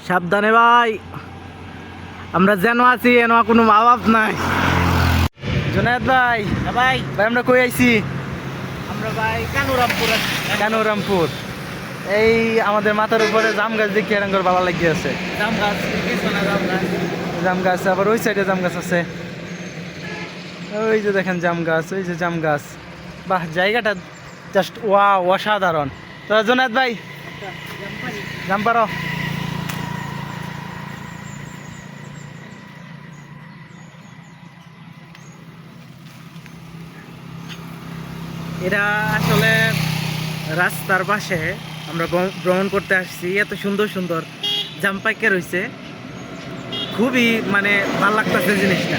সাবধানে ভাই, আমরা যেন আছি এন কোনো মা বাপ নাই। জুনায়েদ ভাই, ভাই ভাই আমরা কই আইছি? আমরা ভাই কানুরামপুর। এই আমাদের মাথার উপরে জাম গাছ দেখি এরঙ্গর বালা লাগিয়ে আছে। জাম গাছ আবার ওই সাইডে জাম গাছ আছে। ওই যে দেখেন জাম গাছ, ওই যে জাম গাছ। বাহ, জায়গাটা জাস্ট অসাধারণ। তো জুনায়েদ ভাই জাম পারো? এরা আসলে রাস্তার পাশে আমরা ভ্রমণ করতে আসছি। এত সুন্দর সুন্দর জাম পাইকে রয়েছে, খুবই মানে ভালো লাগতেছে জিনিসটা।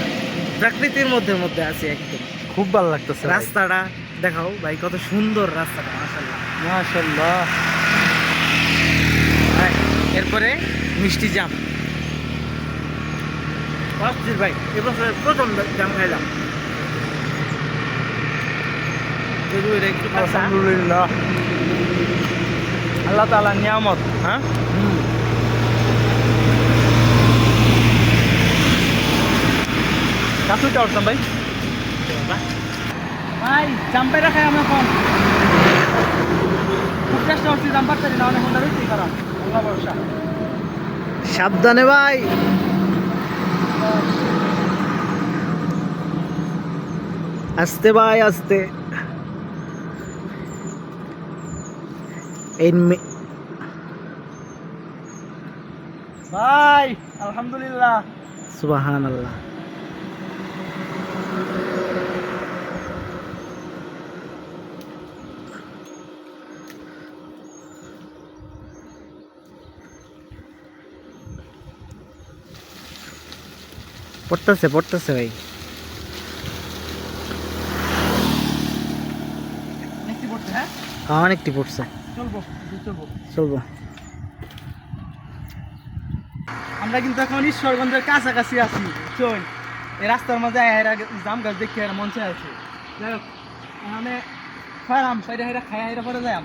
প্রকৃতির মধ্যে মধ্যে আছে একদম, খুব ভালো লাগতেছে। রাস্তাটা দেখাও ভাই, কত সুন্দর রাস্তাটা, মাশাআল্লাহ মাশাআল্লাহ। এরপরে মিষ্টি জাম ভাই, এবছর প্রথম জাম খাইলাম। আলহামদুলিল্লাহ, আল্লাহ তাআলার নিয়ামত। হ্যাঁ, কাছুটা উঠতাম ভাই। ভাই জাম্পাই রাখাই আমরা কম, খুব চেষ্টা করছি জাম পারতে না, অনেক মনে রয়েছে কারণ আল্লাহ ভরসা। সাবধানে ভাই, আস্তে ভাই আস্তে। ভাই আলহামদুলিল্লাহ, সুবহানাল্লাহ। পড়তেছে ভাই, অনেকটি পড়ছে। চলবো। আমরা কিন্তু এখন ঈশ্বরগঞ্জের কাছাকাছি আছি। চল, এই রাস্তার মাঝে জাম গাছ দেখি আর মঞ্চে আছে। যাই হোক, মানে ফারাম সাইডে হাইরা খাই হাইরা পরে যাই।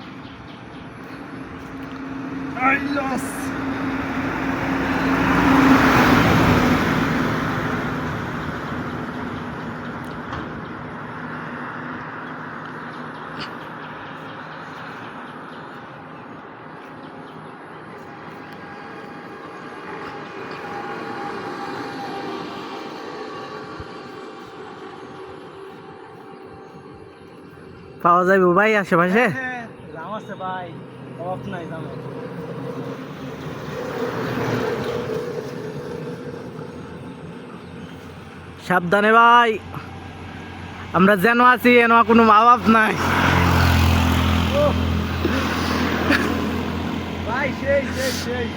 পাওয়া যাইব ভাই আশেপাশে? জাম আছে ভাই, অফ নাই জামে। সাবধানে ভাই, আমরা যেন আছি এন কোনো মা বাপ নাই। ভাই সেই সেই সেই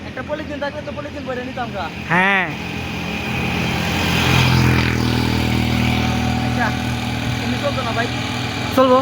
একটা পলিথিন থাকলে তো পলিথিন ভরে নিতাম গা। হ্যাঁ, আচ্ছা তুমি চলতো না ভাই? চলবো।